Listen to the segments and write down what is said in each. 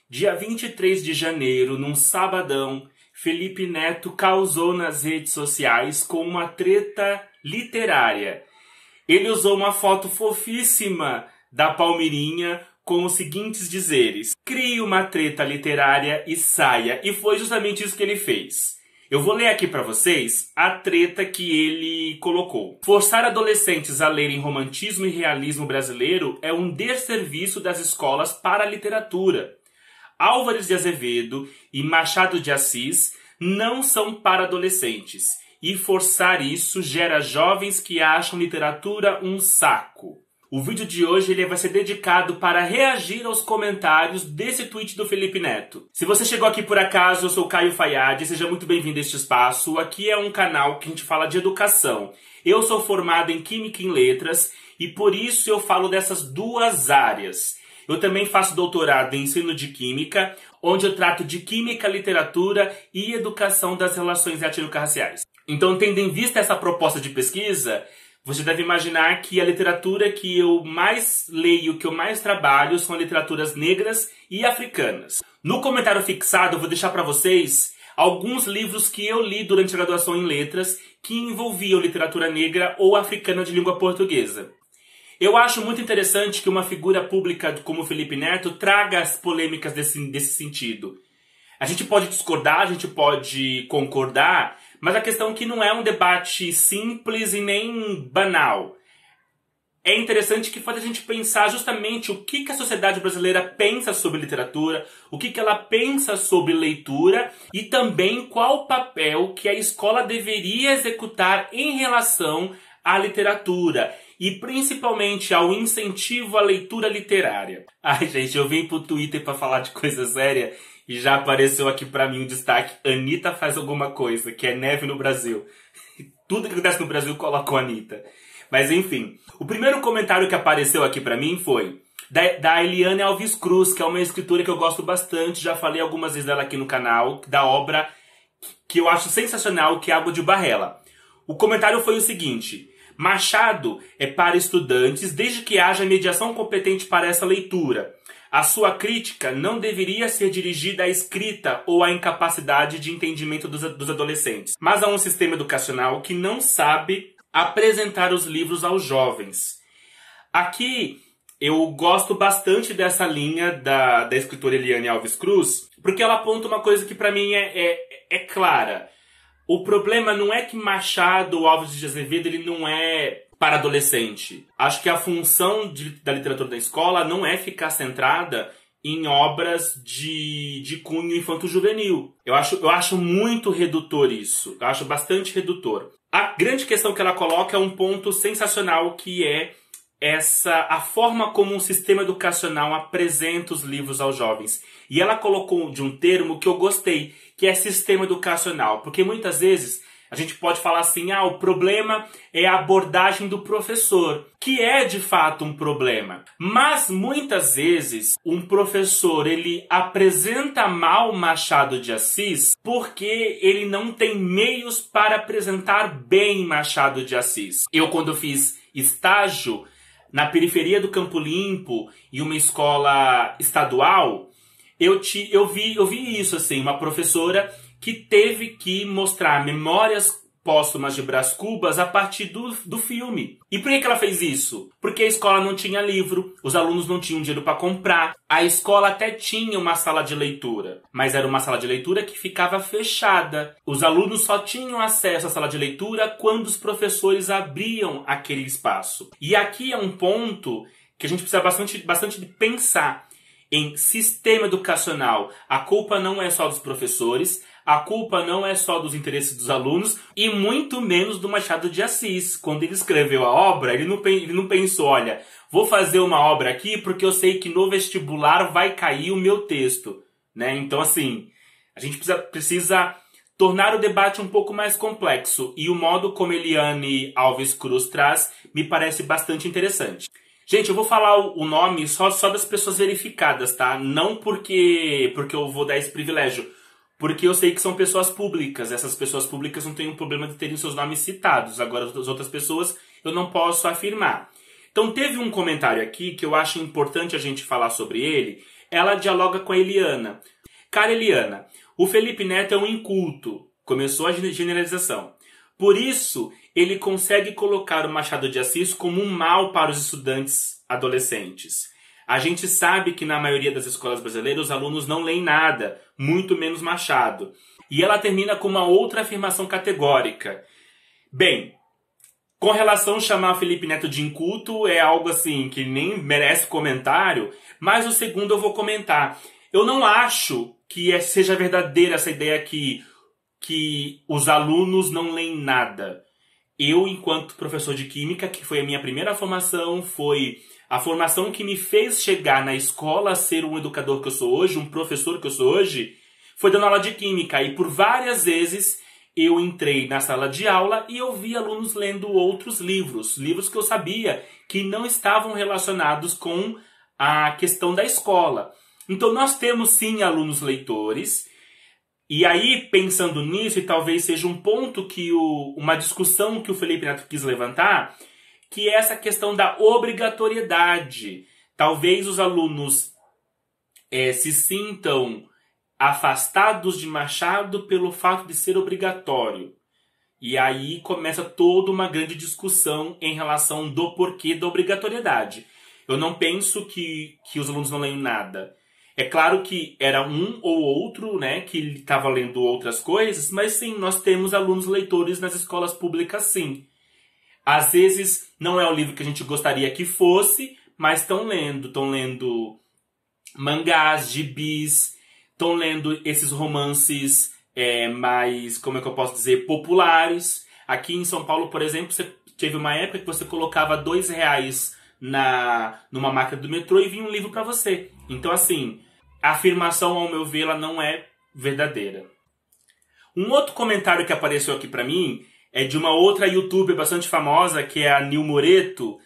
Dia 23 de janeiro, num sabadão, Felipe Neto causou nas redes sociais com uma treta literária. Ele usou uma foto fofíssima da Palmeirinha com os seguintes dizeres: crie uma treta literária e saia. E foi justamente isso que ele fez. Eu vou ler aqui para vocês a treta que ele colocou. Forçar adolescentes a lerem romantismo e realismo brasileiro é um desserviço das escolas para a literatura. Álvares de Azevedo e Machado de Assis não são para adolescentes. E forçar isso gera jovens que acham literatura um saco. O vídeo de hoje vai ser dedicado para reagir aos comentários desse tweet do Felipe Neto. Se você chegou aqui por acaso, eu sou o Caio Fayad, seja muito bem-vindo a este espaço. Aqui é um canal que a gente fala de educação. Eu sou formado em Química e em Letras e por isso eu falo dessas duas áreas. Eu também faço doutorado em ensino de Química, onde eu trato de Química, Literatura e Educação das Relações Étnico-Raciais. Então, tendo em vista essa proposta de pesquisa, você deve imaginar que a literatura que eu mais leio, que eu mais trabalho, são literaturas negras e africanas. No comentário fixado, eu vou deixar para vocês alguns livros que eu li durante a graduação em Letras que envolviam literatura negra ou africana de língua portuguesa. Eu acho muito interessante que uma figura pública como Felipe Neto traga as polêmicas desse sentido. A gente pode discordar, a gente pode concordar, mas a questão é que não é um debate simples e nem banal. É interessante que faz a gente pensar justamente o que a sociedade brasileira pensa sobre literatura, o que ela pensa sobre leitura e também qual o papel que a escola deveria executar em relação à literatura e principalmente ao incentivo à leitura literária. Ai, gente, eu vim pro Twitter pra falar de coisa séria e já apareceu aqui pra mim um destaque: Anitta faz alguma coisa, que é neve no Brasil. Tudo que acontece no Brasil colocou a Anitta. Mas enfim, o primeiro comentário que apareceu aqui pra mim foi da Eliane Alves Cruz, que é uma escritora que eu gosto bastante, já falei algumas vezes dela aqui no canal, da obra que eu acho sensacional, que é Água de Barrela. O comentário foi o seguinte: Machado é para estudantes desde que haja mediação competente para essa leitura. A sua crítica não deveria ser dirigida à escrita ou à incapacidade de entendimento dos adolescentes, mas a um sistema educacional que não sabe apresentar os livros aos jovens. Aqui eu gosto bastante dessa linha da escritora Eliane Alves Cruz, porque ela aponta uma coisa que para mim é clara. O problema não é que Machado ou Álvares de Azevedo ele não é para adolescente. Acho que a função da literatura da escola não é ficar centrada em obras de cunho infanto-juvenil. Eu acho muito redutor isso. Eu acho bastante redutor. A grande questão que ela coloca é um ponto sensacional, que é a forma como um sistema educacional apresenta os livros aos jovens. E ela colocou de um termo que eu gostei, que é sistema educacional. Porque muitas vezes a gente pode falar assim: o problema é a abordagem do professor, que é de fato um problema. Mas muitas vezes um professor ele apresenta mal Machado de Assis porque ele não tem meios para apresentar bem Machado de Assis. Eu, quando fiz estágio na periferia do Campo Limpo, em uma escola estadual, eu vi isso, assim, uma professora que teve que mostrar memórias póstumas de Brás Cubas a partir do filme. E por que ela fez isso? Porque a escola não tinha livro, os alunos não tinham dinheiro para comprar. A escola até tinha uma sala de leitura, mas era uma sala de leitura que ficava fechada. Os alunos só tinham acesso à sala de leitura quando os professores abriam aquele espaço. E aqui é um ponto que a gente precisa bastante pensar em sistema educacional. A culpa não é só dos professores, a culpa não é só dos interesses dos alunos e muito menos do Machado de Assis. Quando ele escreveu a obra, ele não pensou: olha, vou fazer uma obra aqui porque eu sei que no vestibular vai cair o meu texto, né? Então, assim, a gente precisa tornar o debate um pouco mais complexo, e o modo como Eliane Alves Cruz traz me parece bastante interessante. Gente, eu vou falar o nome só das pessoas verificadas, tá? Não porque eu vou dar esse privilégio, porque eu sei que são pessoas públicas. Essas pessoas públicas não têm um problema de terem seus nomes citados. Agora, as outras pessoas, eu não posso afirmar. Então, teve um comentário aqui que eu acho importante a gente falar sobre ele. ela dialoga com a Eliana. Cara Eliana, o Felipe Neto é um inculto. Começou a generalização. Por isso, ele consegue colocar o Machado de Assis como um mal para os estudantes adolescentes. A gente sabe que na maioria das escolas brasileiras os alunos não leem nada, muito menos Machado. E ela termina com uma outra afirmação categórica. Bem, com relação a chamar Felipe Neto de inculto, é algo assim que nem merece comentário, mas o segundo eu vou comentar. Eu não acho que seja verdadeira essa ideia que os alunos não leem nada. Eu, enquanto professor de Química, que foi a minha primeira formação, foi a formação que me fez chegar na escola a ser um educador que eu sou hoje, um professor que eu sou hoje, foi dando aula de Química. E por várias vezes eu entrei na sala de aula e eu vi alunos lendo outros livros. Livros que eu sabia que não estavam relacionados com a questão da escola. Então nós temos sim alunos leitores. E aí, pensando nisso, e talvez seja um ponto que uma discussão que o Felipe Neto quis levantar, que é essa questão da obrigatoriedade. Talvez os alunos se sintam afastados de Machado pelo fato de ser obrigatório. E aí começa toda uma grande discussão em relação do porquê da obrigatoriedade. Eu não penso que os alunos não leem nada. É claro que era um ou outro, né, que estava lendo outras coisas, mas sim, nós temos alunos leitores nas escolas públicas, sim. Às vezes não é o livro que a gente gostaria que fosse, mas estão lendo mangás, gibis, estão lendo esses romances mais, como é que eu posso dizer, populares. Aqui em São Paulo, por exemplo, você teve uma época que você colocava R$2 numa máquina do metrô e vinha um livro para você. Então, assim, a afirmação, ao meu ver, ela não é verdadeira. Um outro comentário que apareceu aqui para mim é de uma outra youtuber bastante famosa, que é a Nil Moreto,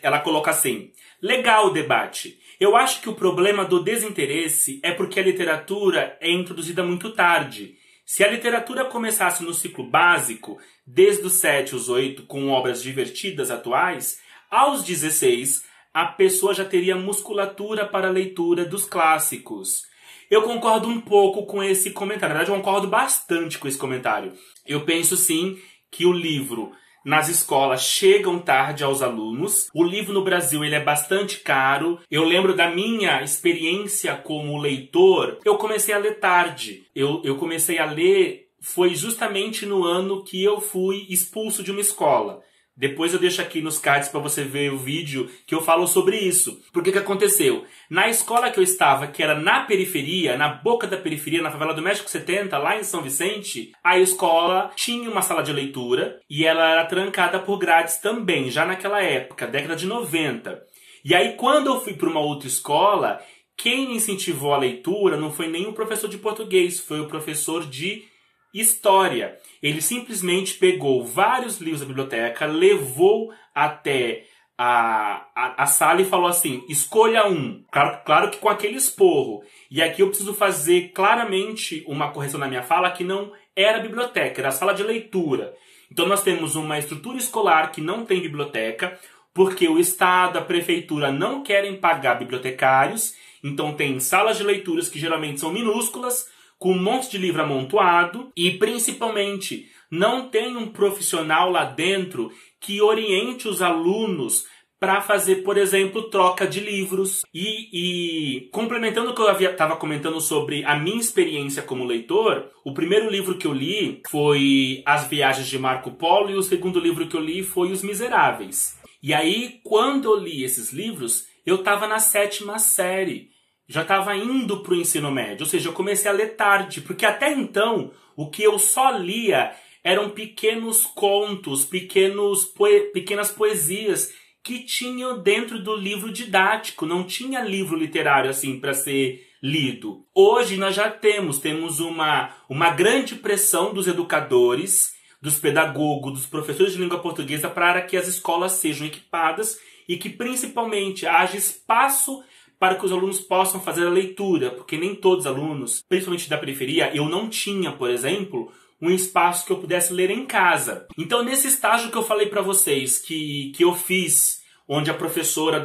ela coloca assim: legal o debate. Eu acho que o problema do desinteresse é porque a literatura é introduzida muito tarde. Se a literatura começasse no ciclo básico, desde os 7 aos 8, com obras divertidas atuais, aos 16, a pessoa já teria musculatura para a leitura dos clássicos. Eu concordo um pouco com esse comentário. Na verdade, eu concordo bastante com esse comentário. Eu penso, sim, que o livro nas escolas chegam tarde aos alunos. O livro no Brasil ele é bastante caro. Eu lembro da minha experiência como leitor. Eu comecei a ler tarde. Eu comecei a ler foi justamente no ano que eu fui expulso de uma escola. Depois eu deixo aqui nos cards para você ver o vídeo que eu falo sobre isso. Porque que aconteceu? Na escola que eu estava, que era na periferia, na boca da periferia, na favela do México 70, lá em São Vicente, a escola tinha uma sala de leitura e ela era trancada por grades também, já naquela época, década de 90. E aí quando eu fui para uma outra escola, quem me incentivou a leitura não foi nem o professor de português, foi o professor de História. Ele simplesmente pegou vários livros da biblioteca, levou até a sala e falou assim: escolha um. Claro que com aquele esporro. E aqui eu preciso fazer claramente uma correção na minha fala, que não era biblioteca, era a sala de leitura. Então nós temos uma estrutura escolar que não tem biblioteca, porque o Estado, a prefeitura não querem pagar bibliotecários. Então tem salas de leituras que geralmente são minúsculas, com um monte de livro amontoado e, principalmente, não tem um profissional lá dentro que oriente os alunos para fazer, por exemplo, troca de livros. E complementando o que eu estava comentando sobre a minha experiência como leitor, o primeiro livro que eu li foi As Viagens de Marco Polo e o segundo livro que eu li foi Os Miseráveis. E aí, quando eu li esses livros, eu estava na 7ª série. Já estava indo para o ensino médio, ou seja, eu comecei a ler tarde, porque até então o que eu só lia eram pequenos contos, pequenas poesias que tinham dentro do livro didático, não tinha livro literário assim para ser lido. Hoje nós já temos uma grande pressão dos educadores, dos pedagogos, dos professores de língua portuguesa para que as escolas sejam equipadas e que principalmente haja espaço para que os alunos possam fazer a leitura, porque nem todos os alunos, principalmente da periferia, eu não tinha, por exemplo, um espaço que eu pudesse ler em casa. Então, nesse estágio que eu falei para vocês, que eu fiz onde a professora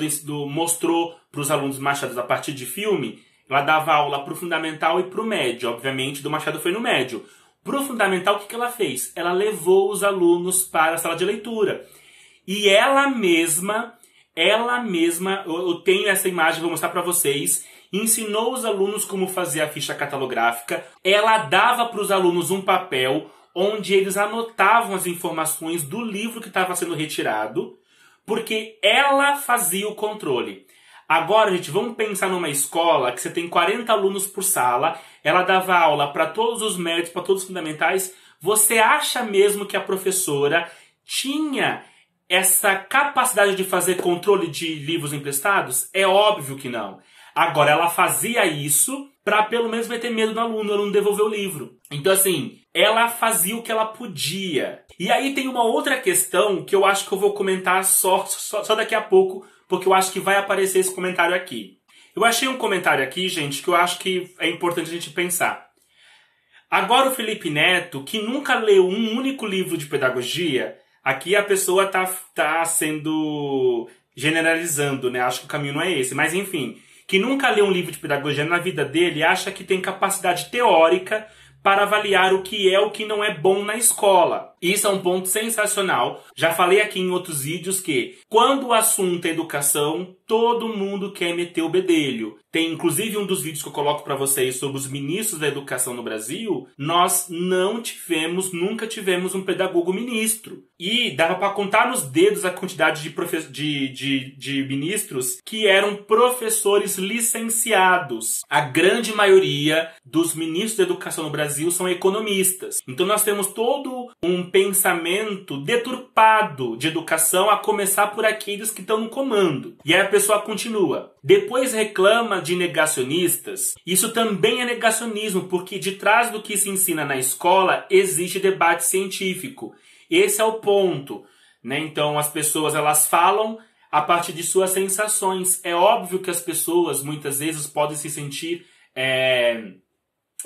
mostrou para os alunos Machado a partir de filme. Ela dava aula para o fundamental e para o médio. Obviamente, do Machado foi no médio. Para o fundamental, o que ela fez? Ela levou os alunos para a sala de leitura. E ela mesma, eu tenho essa imagem, vou mostrar para vocês, ensinou os alunos como fazer a ficha catalográfica. Ela dava para os alunos um papel onde eles anotavam as informações do livro que estava sendo retirado, porque ela fazia o controle. Agora, gente, vamos pensar numa escola que você tem 40 alunos por sala, ela dava aula para todos os médios, para todos os fundamentais. Você acha mesmo que a professora tinha essa capacidade de fazer controle de livros emprestados? É óbvio que não. Agora, ela fazia isso para pelo menos meter medo no aluno, o aluno devolver o livro. Então, assim, ela fazia o que ela podia. E aí tem uma outra questão que eu acho que eu vou comentar só daqui a pouco, porque eu acho que vai aparecer esse comentário aqui. Eu achei um comentário aqui, gente, que eu acho que é importante a gente pensar. Agora o Felipe Neto, que nunca leu um único livro de pedagogia, aqui a pessoa tá sendo generalizando, né? Acho que o caminho não é esse, mas enfim, que nunca leu um livro de pedagogia na vida dele, acha que tem capacidade teórica para avaliar o que é o que não é bom na escola. Isso é um ponto sensacional. Já falei aqui em outros vídeos que, quando o assunto é educação, todo mundo quer meter o bedelho. Tem inclusive um dos vídeos que eu coloco para vocês sobre os ministros da educação no Brasil. Nós nunca tivemos um pedagogo ministro. E dava para contar nos dedos a quantidade de ministros que eram professores licenciados. A grande maioria dos ministros da educação no Brasil são economistas. Então nós temos todo um pensamento deturpado de educação, a começar por aqueles que estão no comando. E aí a pessoa continua. Depois reclama de negacionistas. Isso também é negacionismo, porque de trás do que se ensina na escola existe debate científico. Esse é o ponto, né? Então as pessoas elas falam a partir de suas sensações. É óbvio que as pessoas muitas vezes podem se sentir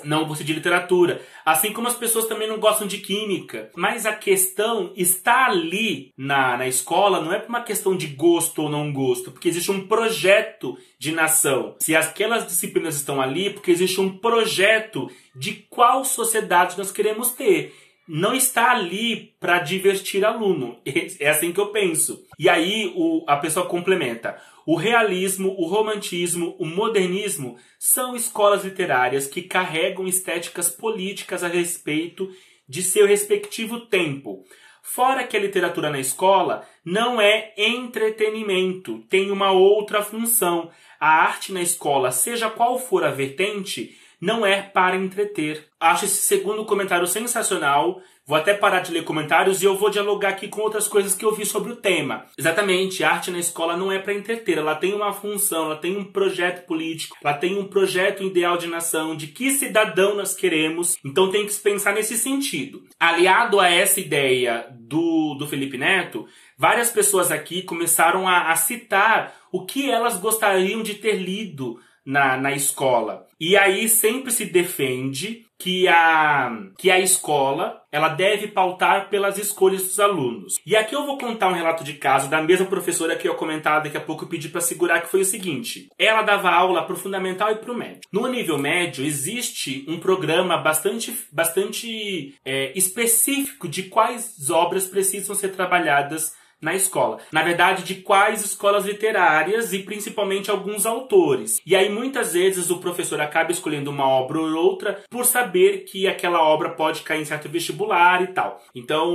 não gostam de literatura, assim como as pessoas também não gostam de química. Mas a questão está ali na escola, não é por uma questão de gosto ou não gosto, porque existe um projeto de nação. Se aquelas disciplinas estão ali, porque existe um projeto de qual sociedade nós queremos ter. Não está ali para divertir aluno. É assim que eu penso. E aí a pessoa complementa. O realismo, o romantismo, o modernismo são escolas literárias que carregam estéticas políticas a respeito de seu respectivo tempo. Fora que a literatura na escola não é entretenimento, tem uma outra função. A arte na escola, seja qual for a vertente, não é para entreter. Acho esse segundo comentário sensacional. Vou até parar de ler comentários e eu vou dialogar aqui com outras coisas que eu vi sobre o tema. Exatamente, a arte na escola não é para entreter, ela tem uma função, ela tem um projeto político, ela tem um projeto ideal de nação, de que cidadão nós queremos. Então tem que se pensar nesse sentido. Aliado a essa ideia do Felipe Neto, várias pessoas aqui começaram a citar o que elas gostariam de ter lido na escola. E aí sempre se defende que a escola ela deve pautar pelas escolhas dos alunos. E aqui eu vou contar um relato de caso da mesma professora que eu comentar daqui a pouco, eu pedi para segurar, que foi o seguinte. Ela dava aula para o fundamental e para o médio. No nível médio existe um programa bastante específico de quais obras precisam ser trabalhadas na escola. Na verdade, de quais escolas literárias e principalmente alguns autores. E aí muitas vezes o professor acaba escolhendo uma obra ou outra por saber que aquela obra pode cair em certo vestibular e tal. Então,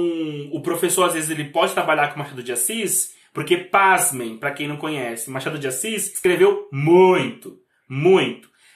o professor às vezes ele pode trabalhar com Machado de Assis, porque, pasmem, para quem não conhece, Machado de Assis escreveu muito.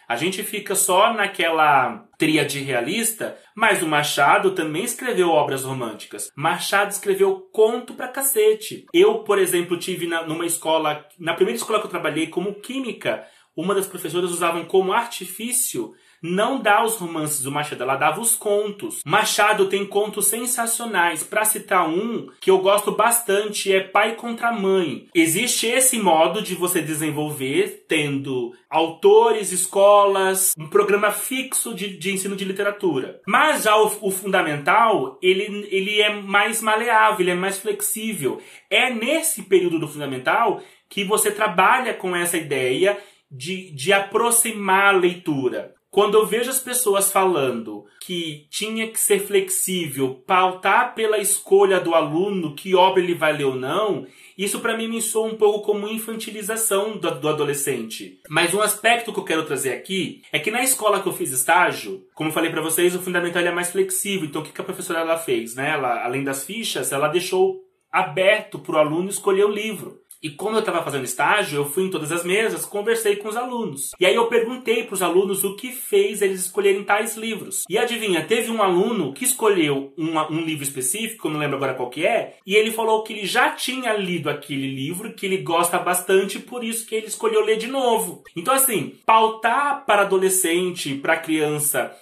A gente fica só naquela tríade realista, mas o Machado também escreveu obras românticas. Machado escreveu conto pra cacete. Eu, por exemplo, tive numa escola, na primeira escola que eu trabalhei como química, uma das professoras usava como artifício não dar os romances do Machado, ela dava os contos. Machado tem contos sensacionais. Para citar um que eu gosto bastante é Pai contra Mãe. Existe esse modo de você desenvolver tendo autores, escolas, um programa fixo de ensino de literatura. Mas já o fundamental, ele é mais maleável, ele é mais flexível. É nesse período do fundamental que você trabalha com essa ideia de aproximar a leitura. Quando eu vejo as pessoas falando que tinha que ser flexível, pautar pela escolha do aluno que obra ele vai ler ou não, isso para mim me soa um pouco como infantilização do adolescente. Mas um aspecto que eu quero trazer aqui é que na escola que eu fiz estágio, como eu falei para vocês, o fundamental é mais flexível. Então o que a professora ela fez? Né? Ela, além das fichas, ela deixou aberto para o aluno escolher o livro. E como eu estava fazendo estágio, eu fui em todas as mesas, conversei com os alunos. E aí eu perguntei para os alunos o que fez eles escolherem tais livros. E adivinha, teve um aluno que escolheu um livro específico, eu não lembro agora qual que é, e ele falou que ele já tinha lido aquele livro, que ele gosta bastante, por isso que ele escolheu ler de novo. Então assim, pautar para adolescente, para criança,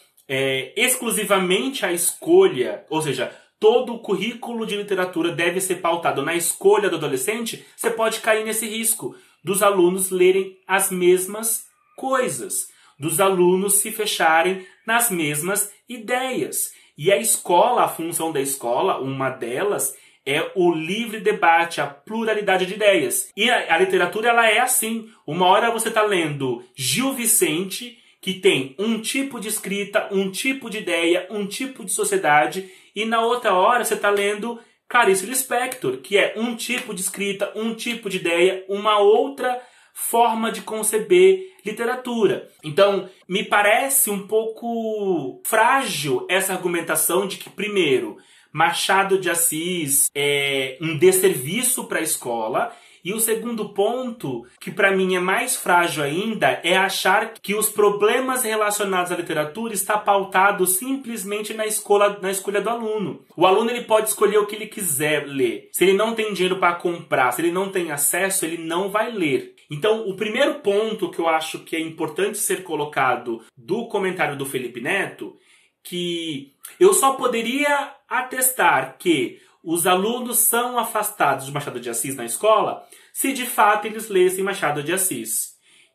exclusivamente a escolha, ou seja, todo o currículo de literatura deve ser pautado na escolha do adolescente, você pode cair nesse risco dos alunos lerem as mesmas coisas, dos alunos se fecharem nas mesmas ideias. E a escola, a função da escola, uma delas, é o livre debate, a pluralidade de ideias. E a literatura ela é assim. Uma hora você está lendo Gil Vicente, que tem um tipo de escrita, um tipo de ideia, um tipo de sociedade, e na outra hora você está lendo Clarice Lispector, que é um tipo de escrita, um tipo de ideia, uma outra forma de conceber literatura. Então, me parece um pouco frágil essa argumentação de que, primeiro, Machado de Assis é um desserviço para a escola. E o segundo ponto, que para mim é mais frágil ainda, é achar que os problemas relacionados à literatura está pautado simplesmente na escolha do aluno. O aluno ele pode escolher o que ele quiser ler. Se ele não tem dinheiro para comprar, se ele não tem acesso, ele não vai ler. Então, o primeiro ponto que eu acho que é importante ser colocado do comentário do Felipe Neto, que eu só poderia atestar que os alunos são afastados de Machado de Assis na escola se de fato eles lessem Machado de Assis.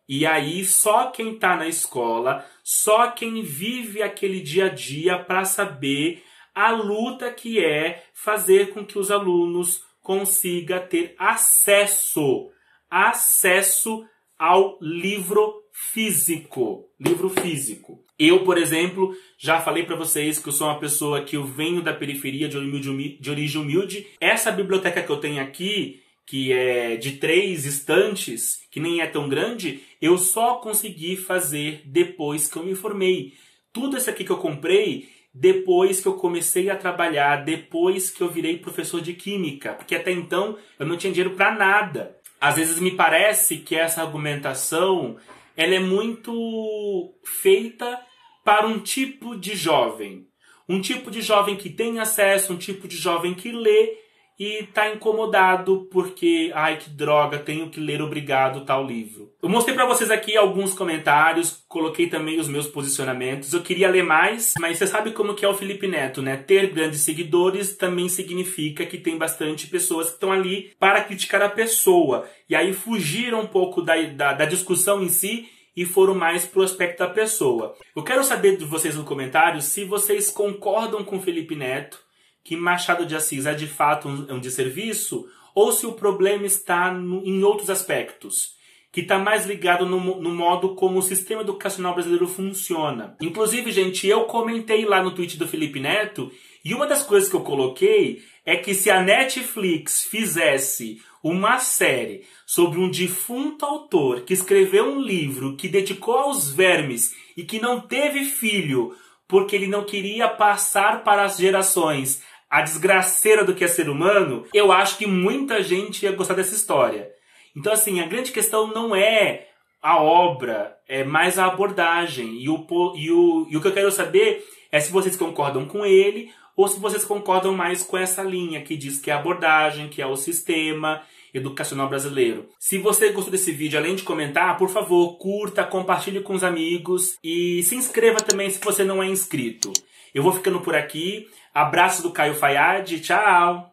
E aí só quem está na escola, só quem vive aquele dia a dia para saber a luta que é fazer com que os alunos consigam ter acesso ao livro físico. Livro físico. Eu, por exemplo, já falei para vocês que eu sou uma pessoa que eu venho da periferia de origem humilde. Essa biblioteca que eu tenho aqui, que é de 3 estantes, que nem é tão grande, eu só consegui fazer depois que eu me formei. Tudo isso aqui que eu comprei depois que eu comecei a trabalhar, depois que eu virei professor de química, porque até então eu não tinha dinheiro para nada. Às vezes me parece que essa argumentação ela é muito feita para um tipo de jovem. Um tipo de jovem que tem acesso, um tipo de jovem que lê e está incomodado porque, ai que droga, tenho que ler obrigado tal livro. Eu mostrei para vocês aqui alguns comentários, coloquei também os meus posicionamentos. Eu queria ler mais, mas você sabe como que é o Felipe Neto, né? Ter grandes seguidores também significa que tem bastante pessoas que estão ali para criticar a pessoa. E aí fugiram um pouco da discussão em si e foram mais pro aspecto da pessoa. Eu quero saber de vocês no comentário se vocês concordam com o Felipe Neto que Machado de Assis é de fato um desserviço, ou se o problema está em outros aspectos, que está mais ligado no modo como o sistema educacional brasileiro funciona. Inclusive, gente, eu comentei lá no tweet do Felipe Neto, e uma das coisas que eu coloquei é que se a Netflix fizesse uma série sobre um defunto autor que escreveu um livro que dedicou aos vermes e que não teve filho porque ele não queria passar para as gerações a desgraceira do que é ser humano, eu acho que muita gente ia gostar dessa história. Então, assim, a grande questão não é a obra, é mais a abordagem. E o que eu quero saber é se vocês concordam com ele ou se vocês concordam mais com essa linha que diz que é a abordagem, que é o sistema. educacional brasileiro. Se você gostou desse vídeo, além de comentar, por favor, curta, compartilhe com os amigos e se inscreva também se você não é inscrito. Eu vou ficando por aqui. Abraço do Caio Fayad. Tchau!